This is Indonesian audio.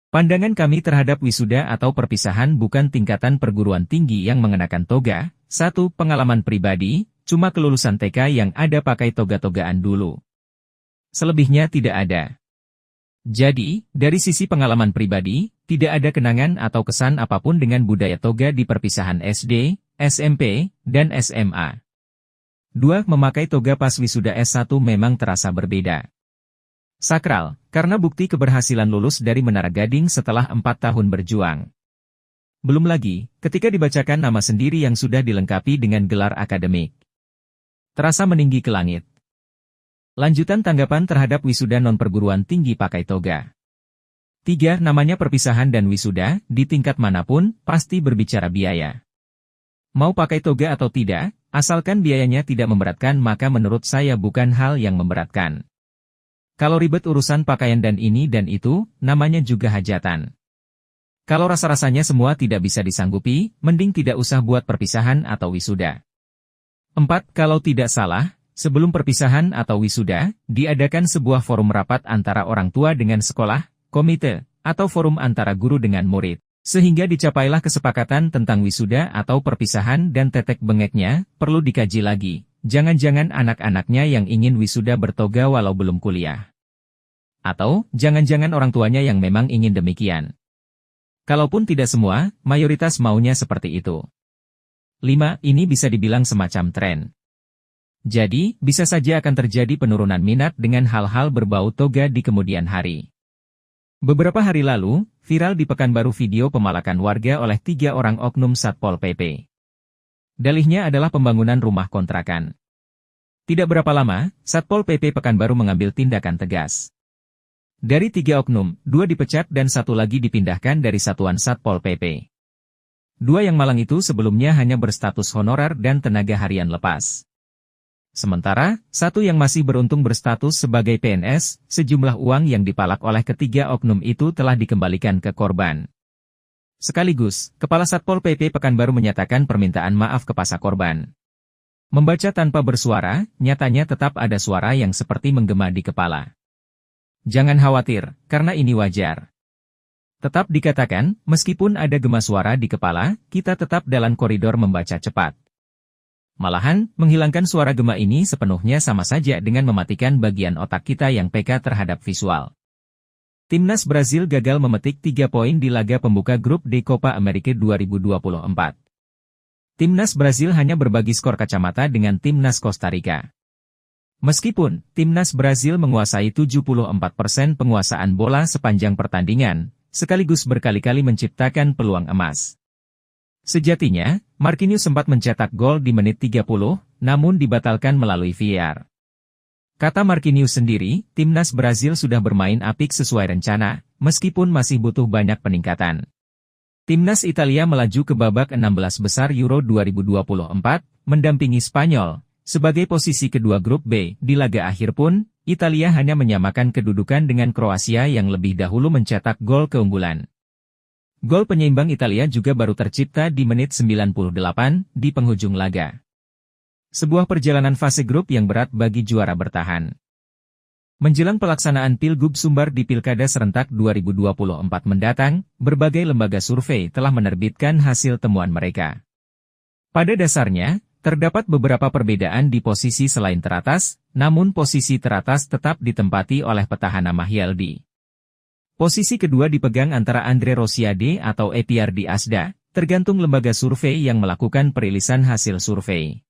Pandangan kami terhadap wisuda atau perpisahan bukan tingkatan perguruan tinggi yang mengenakan toga. 1. Pengalaman pribadi, cuma kelulusan TK yang ada pakai toga-togaan dulu. Selebihnya tidak ada. Jadi, dari sisi pengalaman pribadi, tidak ada kenangan atau kesan apapun dengan budaya toga di perpisahan SD, SMP, dan SMA. 2. Memakai toga pas wisuda S1 memang terasa berbeda. Sakral, karena bukti keberhasilan lulus dari Menara Gading setelah 4 tahun berjuang. Belum lagi, ketika dibacakan nama sendiri yang sudah dilengkapi dengan gelar akademik. Terasa meninggi ke langit. Lanjutan tanggapan terhadap wisuda non-perguruan tinggi pakai toga. 3. Namanya perpisahan dan wisuda, di tingkat manapun, pasti berbicara biaya. Mau pakai toga atau tidak, asalkan biayanya tidak memberatkan maka menurut saya bukan hal yang memberatkan. Kalau ribet urusan pakaian dan ini dan itu, namanya juga hajatan. Kalau rasa-rasanya semua tidak bisa disanggupi, mending tidak usah buat perpisahan atau wisuda. 4. Kalau tidak salah, sebelum perpisahan atau wisuda, diadakan sebuah forum rapat antara orang tua dengan sekolah, komite, atau forum antara guru dengan murid. Sehingga dicapailah kesepakatan tentang wisuda atau perpisahan dan tetek bengeknya, perlu dikaji lagi. Jangan-jangan anak-anaknya yang ingin wisuda bertoga walau belum kuliah. Atau, jangan-jangan orang tuanya yang memang ingin demikian. Kalaupun tidak semua, mayoritas maunya seperti itu. 5. Ini bisa dibilang semacam tren. Jadi, bisa saja akan terjadi penurunan minat dengan hal-hal berbau toga di kemudian hari. Beberapa hari lalu, viral di Pekanbaru video pemalakan warga oleh 3 orang oknum Satpol PP. Dalihnya adalah pembangunan rumah kontrakan. Tidak berapa lama, Satpol PP Pekanbaru mengambil tindakan tegas. Dari 3 oknum, 2 dipecat dan 1 lagi dipindahkan dari satuan Satpol PP. 2 yang malang itu sebelumnya hanya berstatus honorer dan tenaga harian lepas. Sementara, 1 yang masih beruntung berstatus sebagai PNS, sejumlah uang yang dipalak oleh ketiga oknum itu telah dikembalikan ke korban. Sekaligus, Kepala Satpol PP Pekanbaru menyatakan permintaan maaf kepada korban. Membaca tanpa bersuara, nyatanya tetap ada suara yang seperti menggema di kepala. Jangan khawatir, karena ini wajar. Tetap dikatakan, meskipun ada gema suara di kepala, kita tetap dalam koridor membaca cepat. Malahan, menghilangkan suara gema ini sepenuhnya sama saja dengan mematikan bagian otak kita yang peka terhadap visual. Timnas Brazil gagal memetik 3 poin di laga pembuka grup D Copa America 2024. Timnas Brazil hanya berbagi skor kacamata dengan Timnas Kosta Rika. Meskipun, Timnas Brazil menguasai 74% penguasaan bola sepanjang pertandingan, sekaligus berkali-kali menciptakan peluang emas. Sejatinya, Marquinhos sempat mencetak gol di menit 30, namun dibatalkan melalui VAR. Kata Marquinhos sendiri, Timnas Brazil sudah bermain apik sesuai rencana, meskipun masih butuh banyak peningkatan. Timnas Italia melaju ke babak 16 besar Euro 2024, mendampingi Spanyol. Sebagai posisi kedua grup B, di laga akhir pun, Italia hanya menyamakan kedudukan dengan Kroasia yang lebih dahulu mencetak gol keunggulan. Gol penyeimbang Italia juga baru tercipta di menit 98, di penghujung laga. Sebuah perjalanan fase grup yang berat bagi juara bertahan. Menjelang pelaksanaan Pilgub Sumbar di Pilkada Serentak 2024 mendatang, berbagai lembaga survei telah menerbitkan hasil temuan mereka. Pada dasarnya, terdapat beberapa perbedaan di posisi selain teratas, namun posisi teratas tetap ditempati oleh petahana Mahyaldi. Posisi kedua dipegang antara Andre Rosiade atau Epiardi Asda, tergantung lembaga survei yang melakukan perilisan hasil survei.